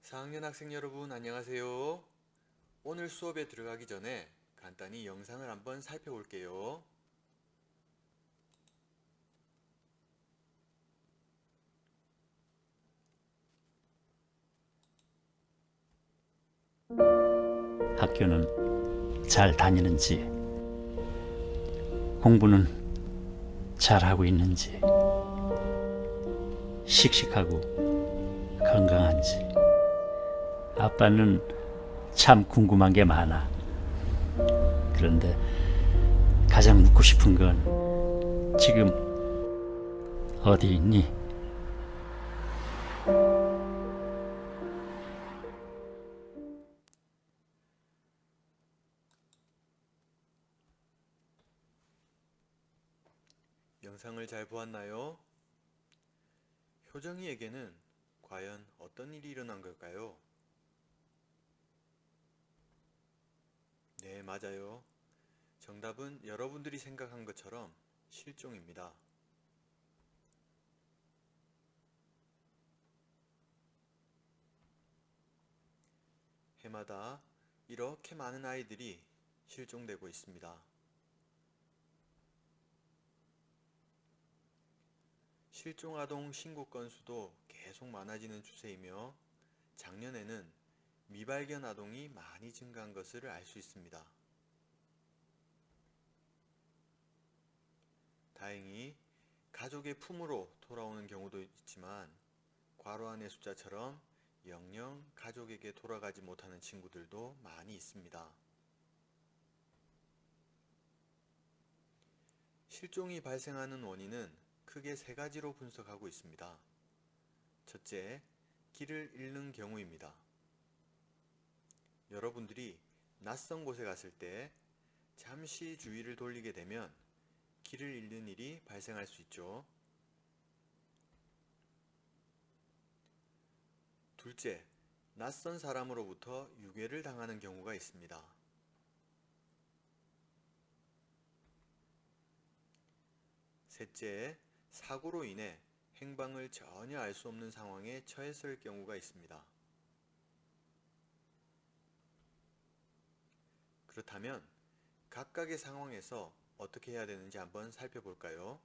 4학년 학생 여러분 안녕하세요. 오늘 수업에 들어가기 전에 간단히 영상을 한번 살펴볼게요. 학교는 잘 다니는지, 공부는 잘하고 있는지, 씩씩하고 건강한지, 아빠는 참 궁금한 게 많아. 그런데 가장 묻고 싶은 건 지금 어디 있니? 영상을 잘 보았나요? 효정이에게는 과연 어떤 일이 일어난 걸까요? 네, 맞아요. 정답은 여러분들이 생각한 것처럼 실종입니다. 해마다 이렇게 많은 아이들이 실종되고 있습니다. 실종아동 신고 건수도 계속 많아지는 추세이며 작년에는 미발견 아동이 많이 증가한 것을 알 수 있습니다. 다행히 가족의 품으로 돌아오는 경우도 있지만 괄호 안의 숫자처럼 영영 가족에게 돌아가지 못하는 친구들도 많이 있습니다. 실종이 발생하는 원인은 크게 세 가지로 분석하고 있습니다. 첫째, 길을 잃는 경우입니다. 여러분들이 낯선 곳에 갔을 때 잠시 주위를 돌리게 되면 길을 잃는 일이 발생할 수 있죠. 둘째, 낯선 사람으로부터 유괴를 당하는 경우가 있습니다. 셋째, 사고로 인해 행방을 전혀 알 수 없는 상황에 처했을 경우가 있습니다. 그렇다면 각각의 상황에서 어떻게 해야 되는지 한번 살펴볼까요?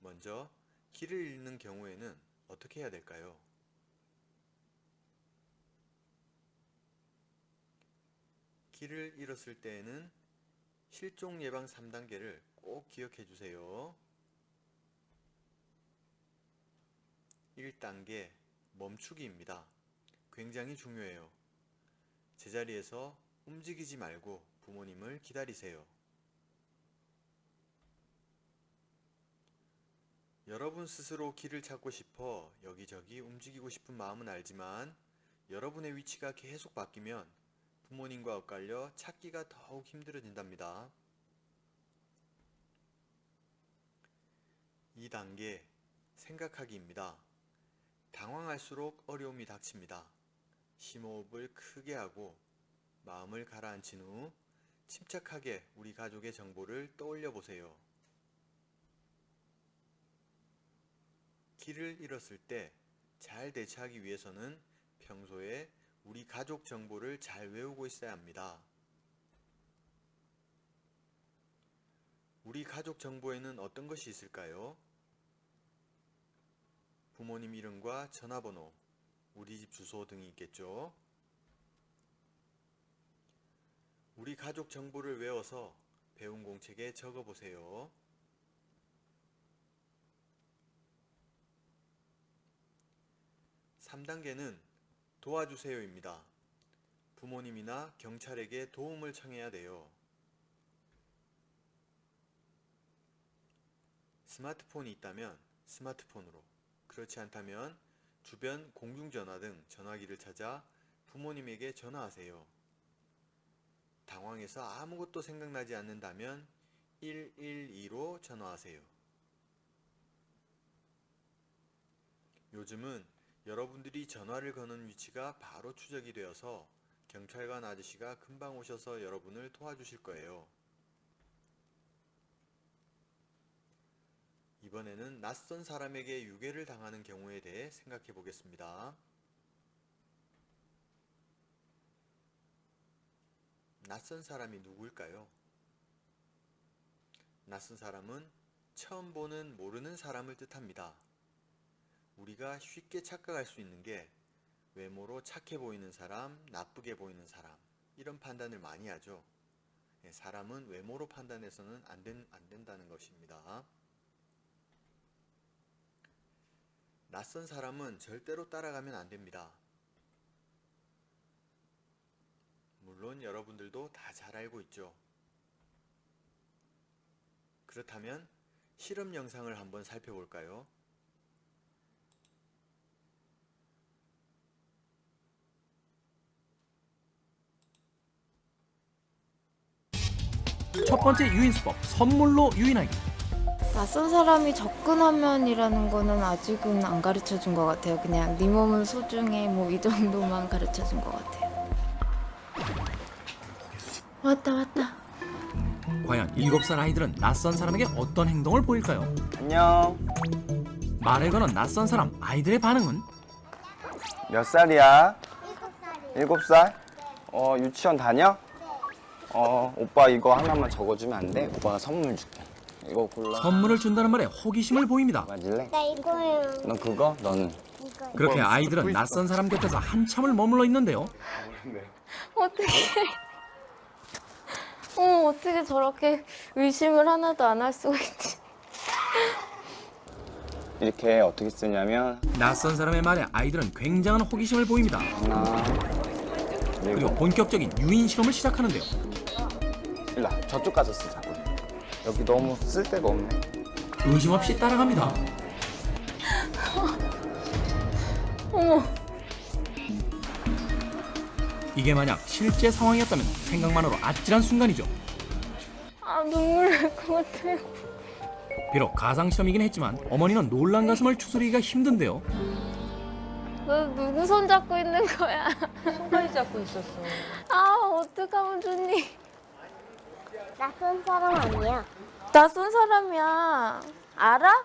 먼저 길을 잃는 경우에는 어떻게 해야 될까요? 길을 잃었을 때에는 실종 예방 3단계를 꼭 기억해 주세요. 1단계 멈추기입니다. 굉장히 중요해요. 제자리에서 움직이지 말고 부모님을 기다리세요. 여러분 스스로 길을 찾고 싶어 여기저기 움직이고 싶은 마음은 알지만 여러분의 위치가 계속 바뀌면 부모님과 엇갈려 찾기가 더욱 힘들어진답니다. 2단계 생각하기입니다. 당황할수록 어려움이 닥칩니다. 심호흡을 크게 하고 마음을 가라앉힌 후 침착하게 우리 가족의 정보를 떠올려 보세요. 길을 잃었을 때 잘 대처하기 위해서는 평소에 우리 가족 정보를 잘 외우고 있어야 합니다. 우리 가족 정보에는 어떤 것이 있을까요? 부모님 이름과 전화번호, 우리 집 주소 등이 있겠죠. 우리 가족 정보를 외워서 배운 공책에 적어보세요. 3단계는 도와주세요입니다. 부모님이나 경찰에게 도움을 청해야 돼요. 스마트폰이 있다면 스마트폰으로, 그렇지 않다면 주변 공중전화 등 전화기를 찾아 부모님에게 전화하세요. 당황해서 아무것도 생각나지 않는다면 112로 전화하세요. 요즘은 여러분들이 전화를 거는 위치가 바로 추적이 되어서 경찰관 아저씨가 금방 오셔서 여러분을 도와주실 거예요. 이번에는 낯선 사람에게 유괴를 당하는 경우에 대해 생각해 보겠습니다. 낯선 사람이 누구일까요? 낯선 사람은 처음 보는 모르는 사람을 뜻합니다. 우리가 쉽게 착각할 수 있는 게 외모로 착해 보이는 사람, 나쁘게 보이는 사람 이런 판단을 많이 하죠. 사람은 외모로 판단해서는 안 된다는 것입니다. 낯선 사람은 절대로 따라가면 안 됩니다. 물론 여러분들도 다 잘 알고 있죠. 그렇다면 실험 영상을 한번 살펴볼까요? 첫 번째 유인수법, 선물로 유인하기. 낯선 사람이 접근하면이라는 거는 아직은 안 가르쳐 준 것 같아요. 그냥 네 몸은 소중해 뭐 이 정도만 가르쳐 준 것 같아요. 왔다. 과연 7살 아이들은 낯선 사람에게 어떤 행동을 보일까요? 안녕. 말을 거는 낯선 사람, 아이들의 반응은? 몇 살이야? 7살? 유치원 다녀? 오빠 이거 하나만 적어주면 안 돼? 오빠가 선물 줄게. 이거 골라. 선물을 준다는 말에 호기심을 보입니다. 맞을래? 나 이거요. 넌 그거? 너는? 이거. 그렇게 아이들은 낯선 사람 곁에서 한참을 머물러 있는데요. 어떻게? 어떻게 저렇게 의심을 하나도 안 할 수가 있지? 이렇게 어떻게 쓰냐면 낯선 사람의 말에 아이들은 굉장한 호기심을 보입니다. 하나 그리고 그리고 본격적인 유인 실험을 시작하는데요. 일로 와. 저쪽 가서 쓰자. 여기 너무 쓸 데가 없네. 의심 없이 따라갑니다. 어머, 이게 만약 실제 상황이었다면 생각만으로 아찔한 순간이죠. 아 눈물 날 것 같아요. 비록 가상 실험이긴 했지만 어머니는 놀란 가슴을 추스리기가 힘든데요. 너 누구 손 잡고 있는 거야? 손까지 잡고 있었어. 아 어떡하면 좋니? 낯선 사람 아니야. 낯선 사람이야. 알아?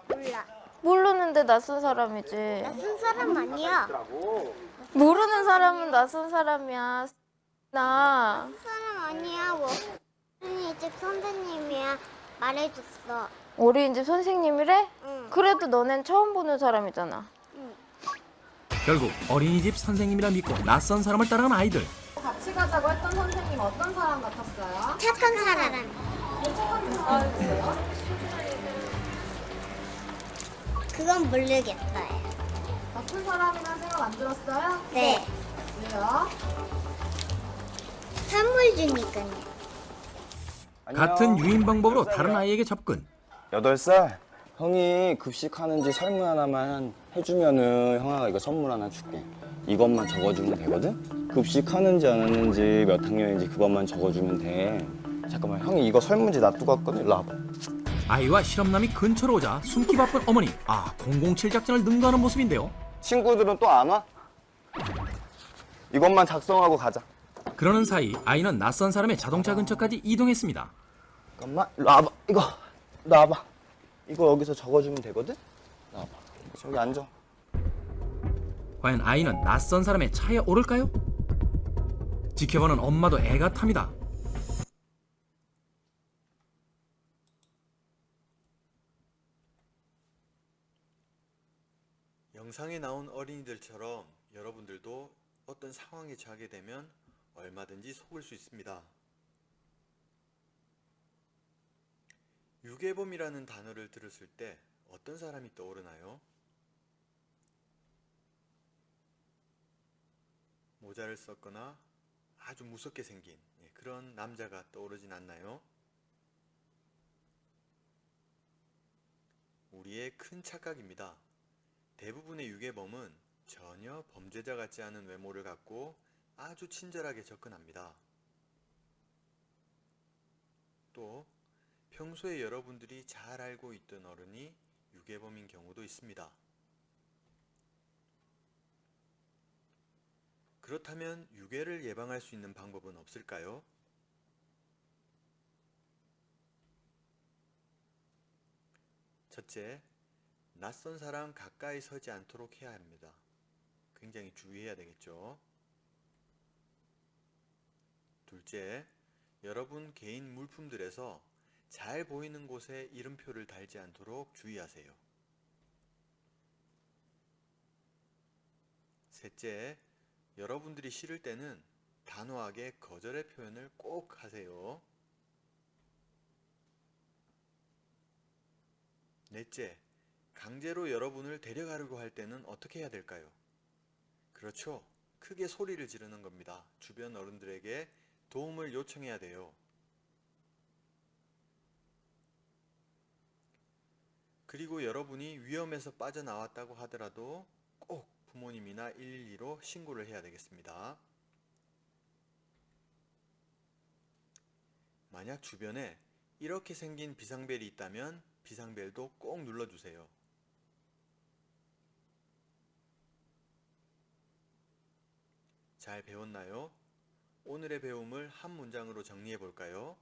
몰라. 모르는데 낯선 사람이지. 낯선 사람 아니야. 모르는 사람은 낯선 사람이야. 나 낯선 사람 아니야. 어린이집 선생님이야. 말해줬어. 어린이집 선생님이래? 응. 그래도 너넨 처음 보는 사람이잖아. 결국 어린이집 선생님이라 믿고 낯선 사람을 따라간 아이들. 같이 가자고 했던 선생님 어떤 사람 같았어요? 착한 사람. 그건 모르겠어요. 같은 사람이란 생각 안 들었어요? 네. 왜요? 선물 주니까요. 같은 유인 방법으로 다른 아이에게 접근. 8살? 형이 급식하는지 설문 하나만 해주면은 형아가 이거 선물 하나 줄게. 이것만 적어주면 되거든? 급식하는지 안 하는지 몇 학년인지 그것만 적어주면 돼. 잠깐만, 형이 이거 설문지 놔두고 왔거든? 일로 와봐. 아이와 실험남이 근처로 오자 숨기 바쁜 어머니. 007 작전을 능가하는 모습인데요. 친구들은 또 안 와? 이것만 작성하고 가자. 그러는 사이 아이는 낯선 사람의 자동차 근처까지 이동했습니다. 잠깐만, 일로 와봐. 이거 와봐. 이거 여기서 적어주면 되거든? 일로 와봐. 저기 앉아. 과연 아이는 낯선 사람의 차에 오를까요? 지켜보는 엄마도 애가 탑니다. 영상에 나온 어린이들처럼 여러분들도 어떤 상황에 처하게 되면 얼마든지 속을 수 있습니다. 유괴범이라는 단어를 들었을 때 어떤 사람이 떠오르나요? 모자를 썼거나 아주 무섭게 생긴 그런 남자가 떠오르진 않나요? 우리의 큰 착각입니다. 대부분의 유괴범은 전혀 범죄자 같지 않은 외모를 갖고 아주 친절하게 접근합니다. 또 평소에 여러분들이 잘 알고 있던 어른이 유괴범인 경우도 있습니다. 그렇다면 유괴를 예방할 수 있는 방법은 없을까요? 첫째, 낯선 사람 가까이 서지 않도록 해야 합니다. 굉장히 주의해야 되겠죠. 둘째, 여러분 개인 물품들에서 잘 보이는 곳에 이름표를 달지 않도록 주의하세요. 셋째, 여러분들이 싫을 때는 단호하게 거절의 표현을 꼭 하세요. 넷째, 강제로 여러분을 데려가려고 할 때는 어떻게 해야 될까요? 그렇죠. 크게 소리를 지르는 겁니다. 주변 어른들에게 도움을 요청해야 돼요. 그리고 여러분이 위험에서 빠져나왔다고 하더라도 꼭 부모님이나 112로 신고를 해야 되겠습니다. 만약 주변에 이렇게 생긴 비상벨이 있다면 비상벨도 꼭 눌러주세요. 잘 배웠나요? 오늘의 배움을 한 문장으로 정리해 볼까요?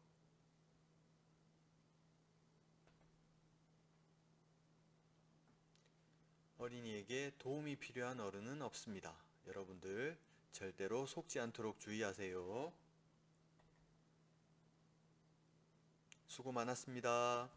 어린이에게 도움이 필요한 어른은 없습니다. 여러분들 절대로 속지 않도록 주의하세요. 수고 많았습니다.